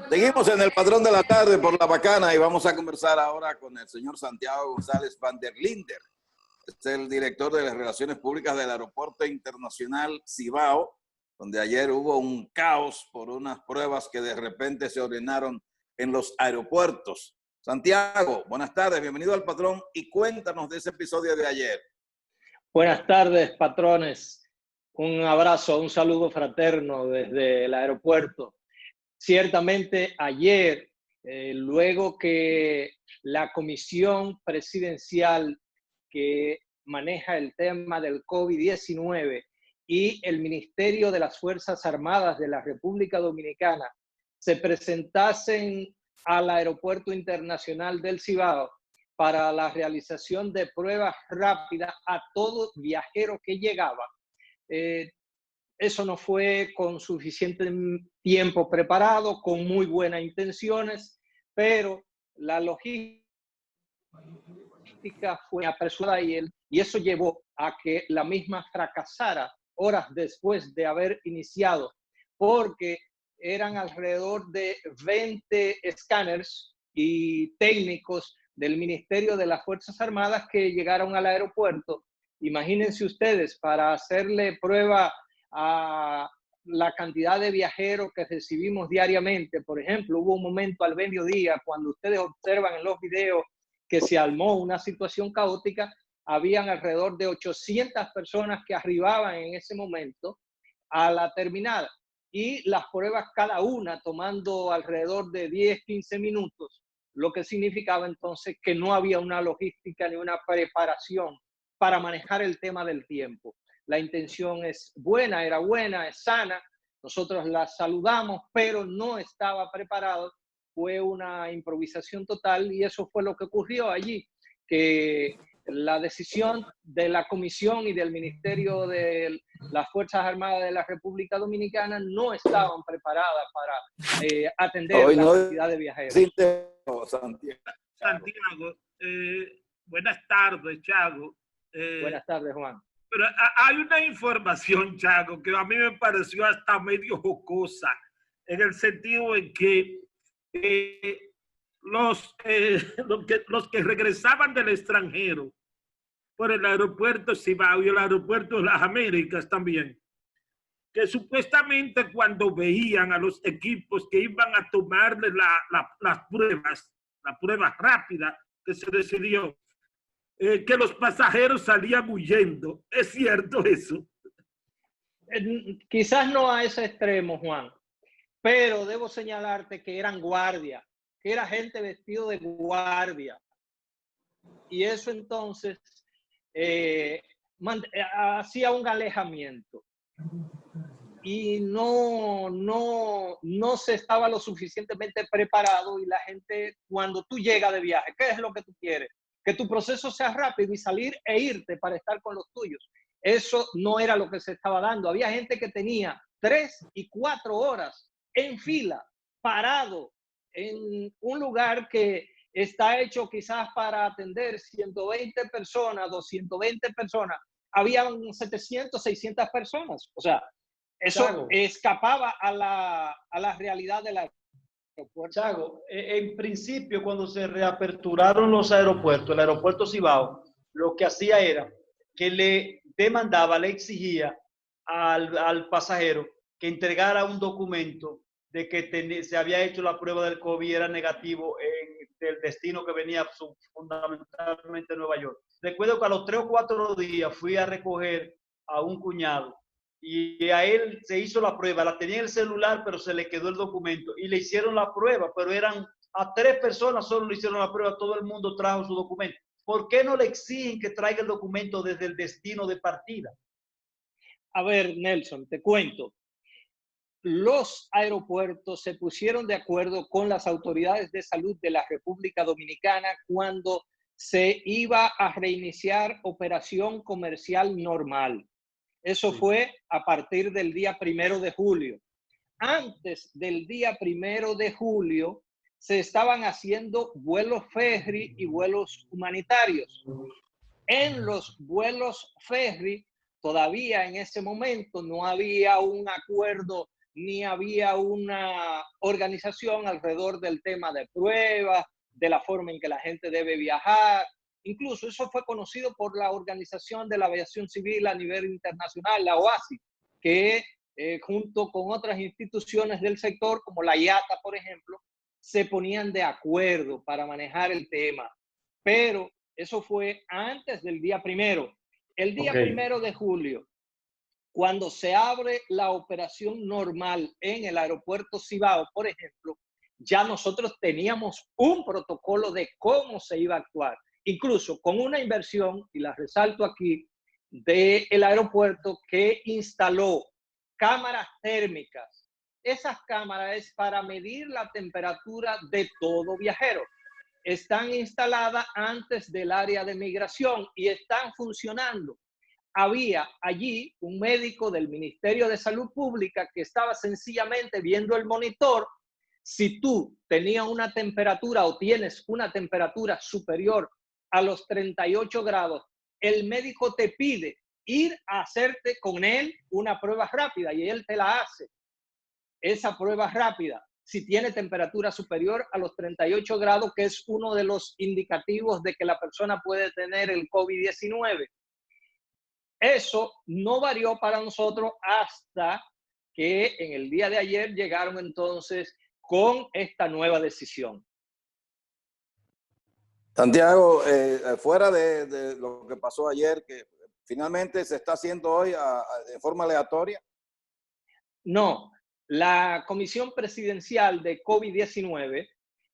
Seguimos en el Patrón de la Tarde por La Bacana y vamos a conversar ahora con el señor Santiago González van der Linder. Es el director de las Relaciones Públicas del Aeropuerto Internacional Cibao, donde ayer hubo un caos por unas pruebas que de repente se ordenaron en los aeropuertos. Santiago, buenas tardes, bienvenido al Patrón y cuéntanos de ese episodio de ayer. Buenas tardes, patrones. Un abrazo, un saludo fraterno desde el aeropuerto. Ciertamente ayer, luego que la comisión presidencial que maneja el tema del COVID-19 y el Ministerio de las Fuerzas Armadas de la República Dominicana se presentasen al Aeropuerto Internacional del Cibao para la realización de pruebas rápidas a todo viajero que llegaba. Eso no fue con suficiente tiempo preparado, con muy buenas intenciones, pero la logística fue apresurada y eso llevó a que la misma fracasara horas después de haber iniciado, porque eran alrededor de 20 escáneres y técnicos del Ministerio de las Fuerzas Armadas que llegaron al aeropuerto. Imagínense ustedes, para hacerle prueba a la cantidad de viajeros que recibimos diariamente. Por ejemplo, hubo un momento al mediodía, cuando ustedes observan en los videos que se armó una situación caótica, habían alrededor de 800 personas que arribaban en ese momento a la terminal y las pruebas cada una tomando alrededor de 10-15 minutos, lo que significaba entonces que no había una logística ni una preparación para manejar el tema del tiempo. La intención es buena, era buena, es sana, nosotros la saludamos, pero no estaba preparado, fue una improvisación total y eso fue lo que ocurrió allí, que la decisión de la Comisión y del Ministerio de las Fuerzas Armadas de la República Dominicana no estaban preparadas para atender la cantidad de viajeros. Santiago, buenas tardes, Chago. Buenas tardes, Juan. Pero hay una información, Chago, que a mí me pareció hasta medio jocosa, en el sentido en que los que regresaban del extranjero por el aeropuerto Cibao y el aeropuerto de las Américas también, que supuestamente cuando veían a los equipos que iban a tomarle las pruebas rápidas que se decidió, que los pasajeros salían huyendo. ¿Es cierto eso? Quizás no a ese extremo, Juan, pero debo señalarte que eran guardias, que era gente vestido de guardia. Y eso entonces hacía un alejamiento. Y no se estaba lo suficientemente preparado y la gente, cuando tú llegas de viaje, ¿qué es lo que tú quieres? Que tu proceso sea rápido y salir e irte para estar con los tuyos. Eso no era lo que se estaba dando. Había gente que tenía 3 y 4 horas en fila, parado en un lugar que está hecho quizás para atender 120 personas, 220 personas. Habían 700, 600 personas. O sea, eso Chago, escapaba a la realidad de la Chago, en principio, cuando se reaperturaron los aeropuertos, el aeropuerto Cibao, lo que hacía era que le demandaba, le exigía al pasajero que entregara un documento de que se había hecho la prueba del COVID y era negativo del destino que venía fundamentalmente de Nueva York. Recuerdo que a los 3 o 4 días fui a recoger a un cuñado y a él se hizo la prueba, la tenía en el celular, pero se le quedó el documento y le hicieron la prueba, pero eran a 3 personas solo le hicieron la prueba, todo el mundo trajo su documento. ¿Por qué no le exigen que traiga el documento desde el destino de partida? A ver, Nelson, te cuento. Los aeropuertos se pusieron de acuerdo con las autoridades de salud de la República Dominicana cuando se iba a reiniciar operación comercial normal. Eso fue a partir del día 1 de julio. Antes del día 1 de julio se estaban haciendo vuelos ferry y vuelos humanitarios. En los vuelos ferry, todavía en ese momento no había un acuerdo ni había una organización alrededor del tema de pruebas, de la forma en que la gente debe viajar. Incluso eso fue conocido por la Organización de la Aviación Civil a nivel internacional, la OASI, que junto con otras instituciones del sector, como la IATA, por ejemplo, se ponían de acuerdo para manejar el tema. Pero eso fue antes del día primero. El día primero de julio, cuando se abre la operación normal en el aeropuerto Cibao, por ejemplo, ya nosotros teníamos un protocolo de cómo se iba a actuar, incluso con una inversión, y la resalto aquí, del aeropuerto que instaló cámaras térmicas. Esas cámaras es para medir la temperatura de todo viajero. Están instaladas antes del área de migración y están funcionando. Había allí un médico del Ministerio de Salud Pública que estaba sencillamente viendo el monitor. Si tú tenías una temperatura o tienes una temperatura superior a los 38 grados, el médico te pide ir a hacerte con él una prueba rápida y él te la hace. Esa prueba rápida, si tiene temperatura superior a los 38 grados, que es uno de los indicativos de que la persona puede tener el COVID-19. Eso no varió para nosotros hasta que en el día de ayer llegaron entonces con esta nueva decisión. Santiago, fuera de lo que pasó ayer, que finalmente se está haciendo hoy de forma aleatoria. No, la Comisión Presidencial de COVID-19,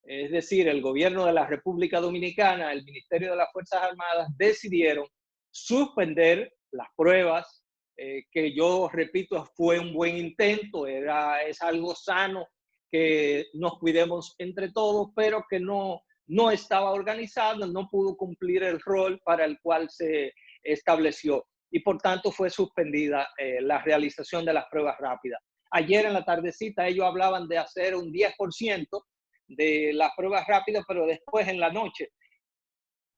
es decir, el gobierno de la República Dominicana, el Ministerio de las Fuerzas Armadas, decidieron suspender las pruebas, que yo repito, fue un buen intento, es algo sano que nos cuidemos entre todos, pero que no estaba organizado, no pudo cumplir el rol para el cual se estableció y por tanto fue suspendida la realización de las pruebas rápidas. Ayer en la tardecita ellos hablaban de hacer un 10% de las pruebas rápidas, pero después en la noche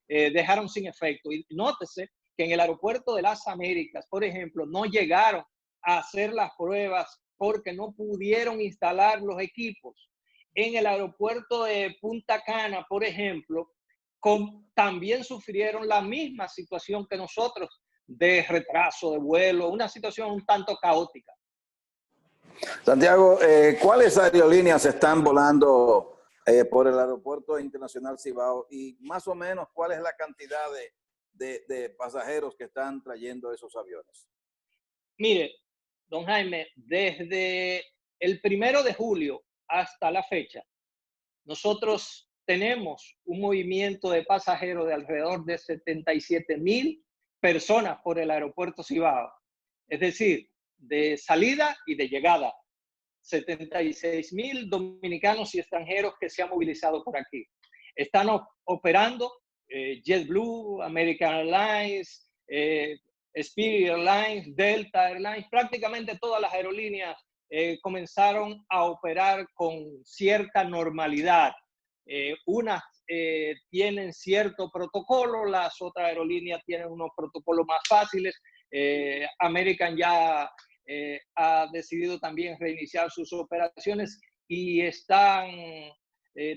dejaron sin efecto. Y nótese que en el aeropuerto de las Américas, por ejemplo, no llegaron a hacer las pruebas porque no pudieron instalar los equipos. En el aeropuerto de Punta Cana, por ejemplo, también sufrieron la misma situación que nosotros, de retraso de vuelo, una situación un tanto caótica. Santiago, ¿cuáles aerolíneas están volando por el Aeropuerto Internacional Cibao y más o menos cuál es la cantidad de pasajeros que están trayendo esos aviones? Mire, don Jaime, desde el 1 de julio hasta la fecha, nosotros tenemos un movimiento de pasajeros de alrededor de 77,000 personas por el aeropuerto Cibao. Es decir, de salida y de llegada. 76,000 dominicanos y extranjeros que se han movilizado por aquí. Están operando JetBlue, American Airlines, Spirit Airlines, Delta Airlines, prácticamente todas las aerolíneas comenzaron a operar con cierta normalidad. Unas tienen cierto protocolo, las otras aerolíneas tienen unos protocolos más fáciles. American ya ha decidido también reiniciar sus operaciones y están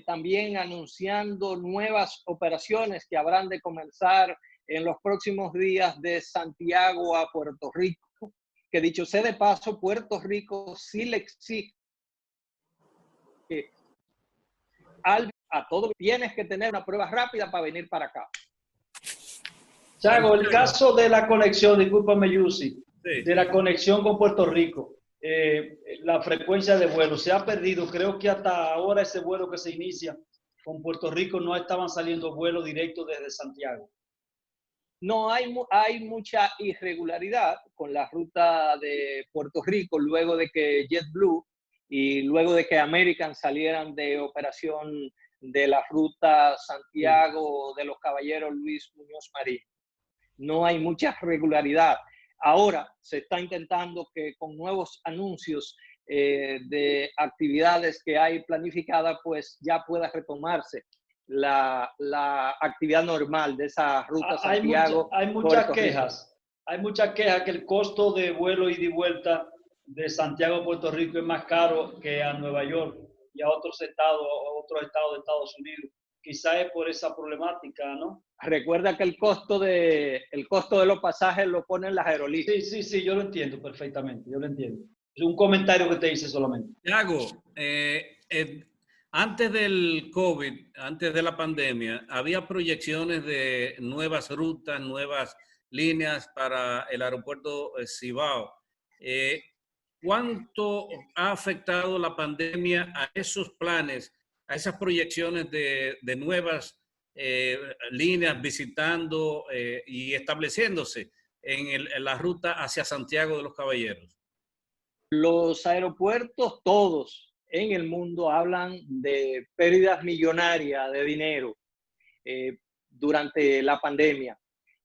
también anunciando nuevas operaciones que habrán de comenzar en los próximos días de Santiago a Puerto Rico, que dicho sea de paso, Puerto Rico sí le exige a todo tienes que tener una prueba rápida para venir para acá. Chago, el caso de la conexión, discúlpame Yusi, de la conexión con Puerto Rico, la frecuencia de vuelo se ha perdido. Creo que hasta ahora ese vuelo que se inicia con Puerto Rico no estaban saliendo vuelos directos desde Santiago. No, hay mucha irregularidad con la ruta de Puerto Rico luego de que JetBlue y luego de que American salieran de operación de la ruta Santiago de los Caballeros Luis Muñoz Marín. No hay mucha regularidad. Ahora se está intentando que con nuevos anuncios de actividades que hay planificadas, pues ya pueda retomarse la actividad normal de esa ruta Santiago. Hay muchas quejas. Hay muchas quejas que el costo de vuelo ida y vuelta de Santiago a Puerto Rico es más caro que a Nueva York y a otros estados de Estados Unidos. Quizá es por esa problemática, ¿no? Recuerda que el costo de los pasajes lo ponen las aerolíneas. Sí, yo lo entiendo perfectamente, yo lo entiendo. Es un comentario que te hice solamente. Tiago, antes del COVID, antes de la pandemia, había proyecciones de nuevas rutas, nuevas líneas para el aeropuerto Cibao. ¿Cuánto ha afectado la pandemia a esos planes, a esas proyecciones de nuevas líneas visitando y estableciéndose en la ruta hacia Santiago de los Caballeros? Los aeropuertos todos en el mundo hablan de pérdidas millonarias de dinero durante la pandemia.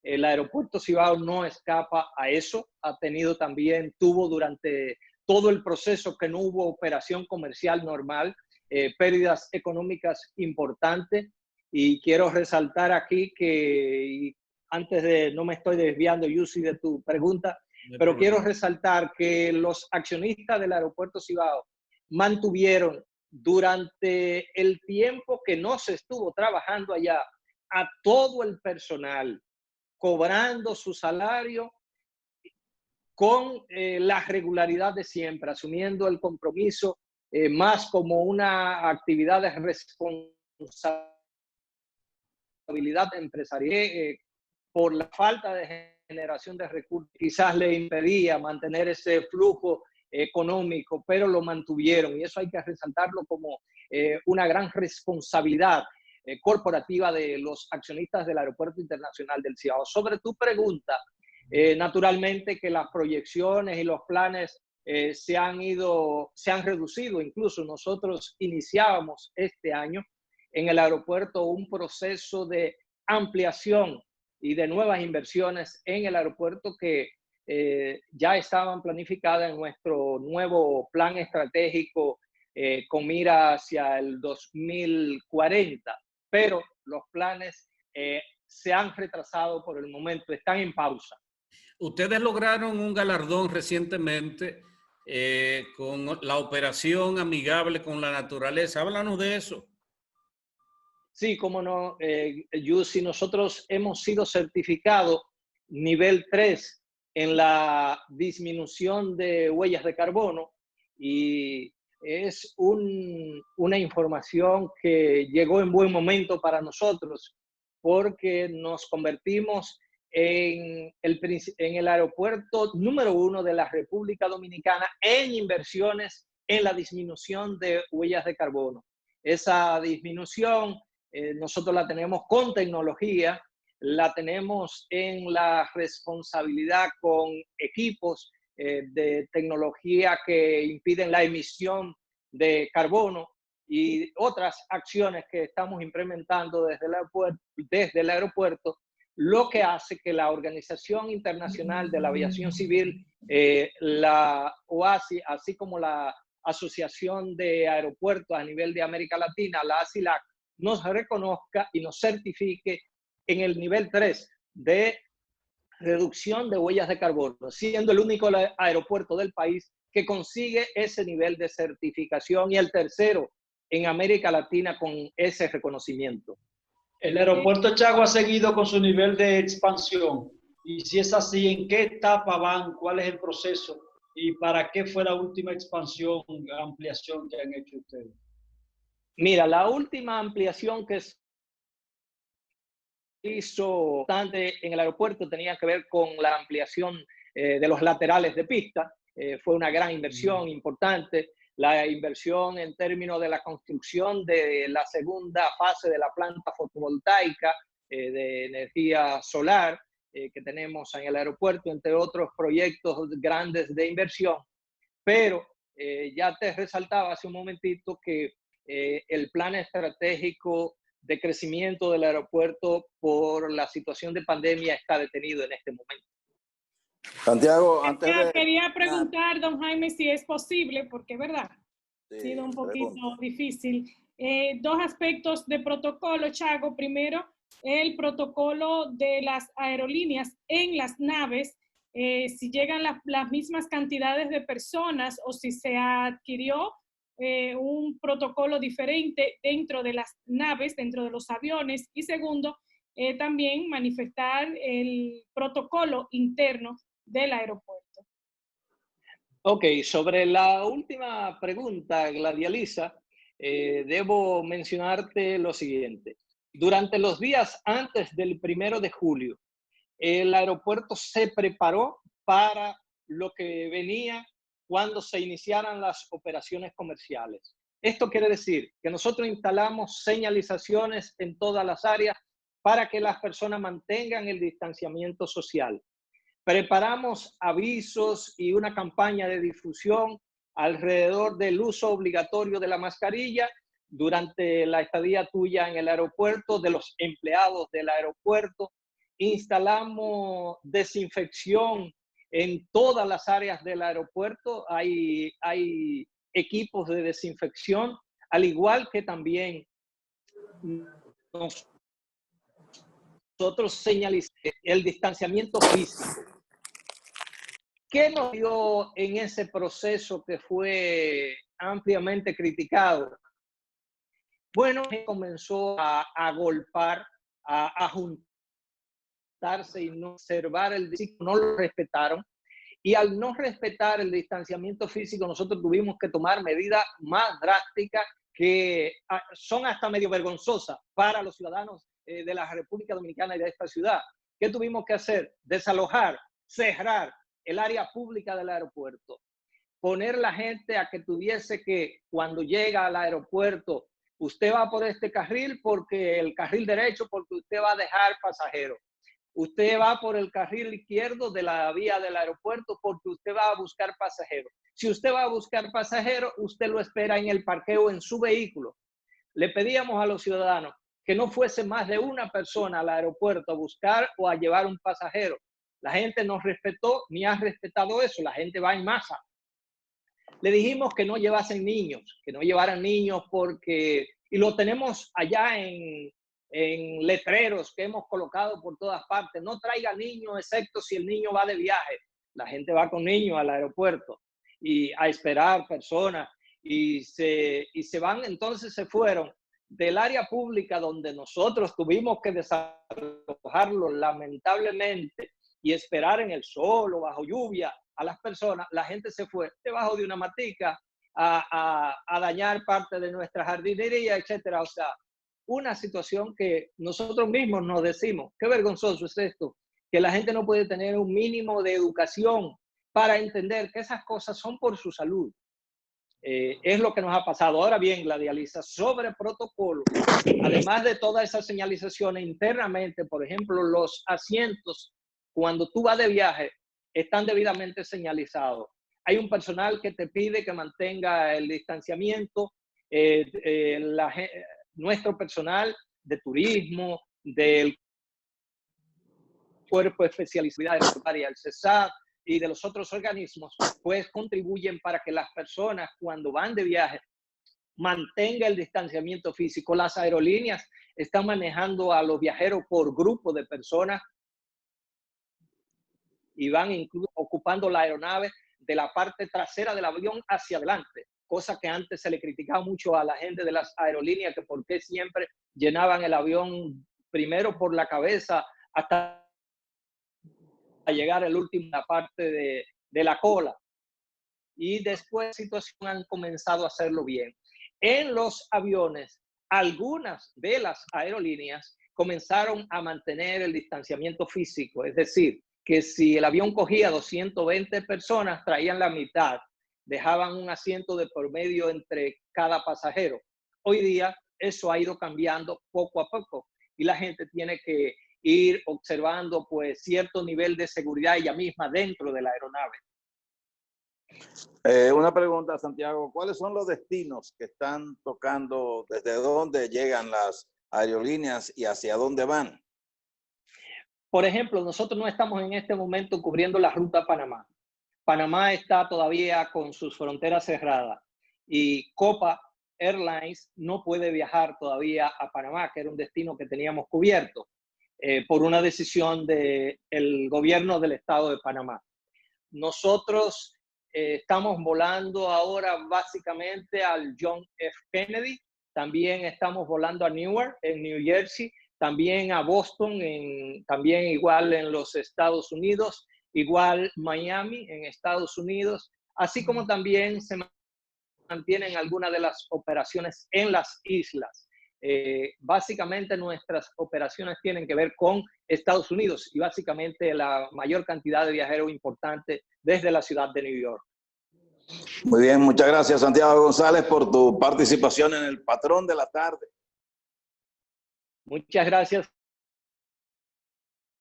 El aeropuerto Cibao no escapa a eso. Tuvo durante todo el proceso que no hubo operación comercial normal, pérdidas económicas importantes. Y quiero resaltar aquí que, no me estoy desviando, Yussi, de tu pregunta, pero quiero resaltar que los accionistas del aeropuerto Cibao mantuvieron durante el tiempo que no se estuvo trabajando allá a todo el personal, cobrando su salario con la regularidad de siempre, asumiendo el compromiso más como una actividad de responsabilidad empresarial. Por la falta de generación de recursos, quizás le impedía mantener ese flujo económico, pero lo mantuvieron, y eso hay que resaltarlo como una gran responsabilidad corporativa de los accionistas del Aeropuerto Internacional del Cibao. Sobre tu pregunta, naturalmente que las proyecciones y los planes se han reducido. Incluso nosotros iniciábamos este año en el aeropuerto un proceso de ampliación y de nuevas inversiones en el aeropuerto que ya estaban planificadas en nuestro nuevo plan estratégico con mira hacia el 2040, pero los planes se han retrasado por el momento, están en pausa. Ustedes lograron un galardón recientemente con la operación amigable con la naturaleza. Háblanos de eso. Sí, cómo no, Yussi, nosotros hemos sido certificados nivel 3 en la disminución de huellas de carbono, y es una información que llegó en buen momento para nosotros, porque nos convertimos en el aeropuerto número 1 de la República Dominicana en inversiones en la disminución de huellas de carbono. Esa disminución nosotros la tenemos con tecnología, la tenemos en la responsabilidad con equipos de tecnología que impiden la emisión de carbono y otras acciones que estamos implementando desde el aeropuerto, lo que hace que la Organización Internacional de la Aviación Civil, la OASI, así como la Asociación de Aeropuertos a nivel de América Latina, la ASILAC, nos reconozca y nos certifique en el nivel 3 de reducción de huellas de carbono, siendo el único aeropuerto del país que consigue ese nivel de certificación y el tercero en América Latina con ese reconocimiento. El aeropuerto Chago ha seguido con su nivel de expansión, y si es así, ¿en qué etapa van? ¿Cuál es el proceso? ¿Y para qué fue la última expansión, ampliación que han hecho ustedes? Mira, la última ampliación que se hizo en el aeropuerto tenía que ver con la ampliación de los laterales de pista. Fue una gran inversión importante. La inversión en términos de la construcción de la segunda fase de la planta fotovoltaica de energía solar que tenemos en el aeropuerto, entre otros proyectos grandes de inversión. Pero ya te resaltaba hace un momentito que el plan estratégico de crecimiento del aeropuerto por la situación de pandemia está detenido en este momento. Santiago, quería preguntar, don Jaime, si es posible, porque es verdad, ha sido un poquito difícil. Dos aspectos de protocolo, Chago. Primero, el protocolo de las aerolíneas en las naves si llegan las mismas cantidades de personas o si se adquirió un protocolo diferente dentro de las naves, dentro de los aviones. Y segundo, también manifestar el protocolo interno del aeropuerto. Ok, sobre la última pregunta, Gladialisa, debo mencionarte lo siguiente. Durante los días antes del 1 de julio, el aeropuerto se preparó para lo que venía cuando se iniciaran las operaciones comerciales. Esto quiere decir que nosotros instalamos señalizaciones en todas las áreas para que las personas mantengan el distanciamiento social. Preparamos avisos y una campaña de difusión alrededor del uso obligatorio de la mascarilla durante la estadía tuya en el aeropuerto, de los empleados del aeropuerto. Instalamos desinfección en todas las áreas del aeropuerto. Hay equipos de desinfección, al igual que también nosotros señalizamos el distanciamiento físico. ¿Qué nos dio en ese proceso que fue ampliamente criticado? Bueno, comenzó a agolpar, a juntarse y no observar el distanciamiento, no lo respetaron. Y al no respetar el distanciamiento físico, nosotros tuvimos que tomar medidas más drásticas que son hasta medio vergonzosas para los ciudadanos de la República Dominicana y de esta ciudad. ¿Qué tuvimos que hacer? Desalojar, cerrar el área pública del aeropuerto, poner la gente a que tuviese que, cuando llega al aeropuerto, usted va por este carril porque el carril derecho, porque usted va a dejar pasajeros. Usted va por el carril izquierdo de la vía del aeropuerto porque usted va a buscar pasajeros. Si usted va a buscar pasajeros, usted lo espera en el parqueo en su vehículo. Le pedíamos a los ciudadanos que no fuese más de una persona al aeropuerto a buscar o a llevar un pasajero. La gente no respetó ni ha respetado eso. La gente va en masa. Le dijimos que no llevasen niños, que no llevaran niños porque, y lo tenemos allá en letreros que hemos colocado por todas partes, no traiga niños excepto si el niño va de viaje. La gente va con niños al aeropuerto y a esperar personas y se van, entonces se fueron del área pública donde nosotros tuvimos que desalojarlo lamentablemente y esperar en el sol o bajo lluvia a las personas. La gente se fue debajo de una matica a dañar parte de nuestra jardinería, etcétera. O sea, una situación que nosotros mismos nos decimos, qué vergonzoso es esto, que la gente no puede tener un mínimo de educación para entender que esas cosas son por su salud. Es lo que nos ha pasado. Ahora bien, Gladialisa, sobre protocolo, además de todas esas señalizaciones internamente, por ejemplo, los asientos, cuando tú vas de viaje, están debidamente señalizados. Hay un personal que te pide que mantenga el distanciamiento. Nuestro personal de turismo, del cuerpo especializado del CESAT y de los otros organismos, pues contribuyen para que las personas cuando van de viaje mantengan el distanciamiento físico. Las aerolíneas están manejando a los viajeros por grupo de personas y van incluso ocupando la aeronave de la parte trasera del avión hacia adelante, cosa que antes se le criticaba mucho a la gente de las aerolíneas, que por qué siempre llenaban el avión primero por la cabeza hasta llegar a la última parte de la cola. Y después situación han comenzado a hacerlo bien. En los aviones, algunas de las aerolíneas comenzaron a mantener el distanciamiento físico, es decir, que si el avión cogía 220 personas, traían la mitad, dejaban un asiento de por medio entre cada pasajero. Hoy día eso ha ido cambiando poco a poco y la gente tiene que ir observando pues cierto nivel de seguridad ella misma dentro de la aeronave. Una pregunta, Santiago, ¿cuáles son los destinos que están tocando? ¿Desde dónde llegan las aerolíneas y hacia dónde van? Por ejemplo, nosotros no estamos en este momento cubriendo la ruta a Panamá. Panamá está todavía con sus fronteras cerradas y Copa Airlines no puede viajar todavía a Panamá, que era un destino que teníamos cubierto por una decisión del gobierno del estado de Panamá. Nosotros estamos volando ahora básicamente al John F. Kennedy, también estamos volando a Newark, en New Jersey, también a Boston, también igual en los Estados Unidos, igual Miami en Estados Unidos, así como también se mantienen algunas de las operaciones en las islas. Básicamente nuestras operaciones tienen que ver con Estados Unidos y básicamente la mayor cantidad de viajeros importantes desde la ciudad de New York. Muy bien, muchas gracias Santiago González por tu participación en el Patrón de la Tarde. Muchas gracias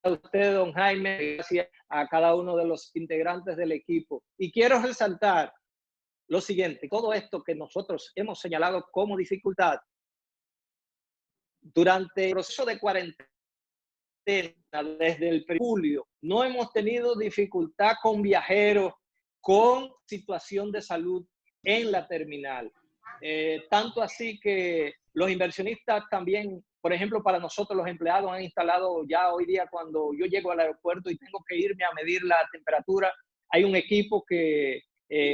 a usted, don Jaime, gracias a cada uno de los integrantes del equipo. Y quiero resaltar lo siguiente, todo esto que nosotros hemos señalado como dificultad, durante el proceso de cuarentena, desde el julio, no hemos tenido dificultad con viajeros con situación de salud en la terminal. Tanto así que los inversionistas también, por ejemplo, para nosotros los empleados han instalado ya hoy día cuando yo llego al aeropuerto y tengo que irme a medir la temperatura, hay un equipo que,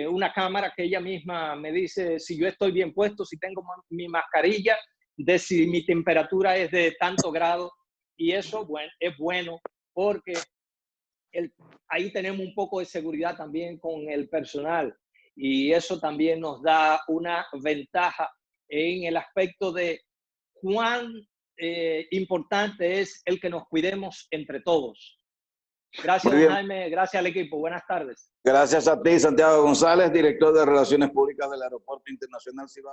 una cámara que ella misma me dice si yo estoy bien puesto, si tengo mi mascarilla, de si mi temperatura es de tanto grado, y eso bueno, es bueno porque ahí tenemos un poco de seguridad también con el personal y eso también nos da una ventaja en el aspecto de cuán importante es el que nos cuidemos entre todos. Gracias, Jaime, gracias al equipo. Buenas tardes. Gracias a ti, Santiago González, director de Relaciones Públicas del Aeropuerto Internacional Cibao.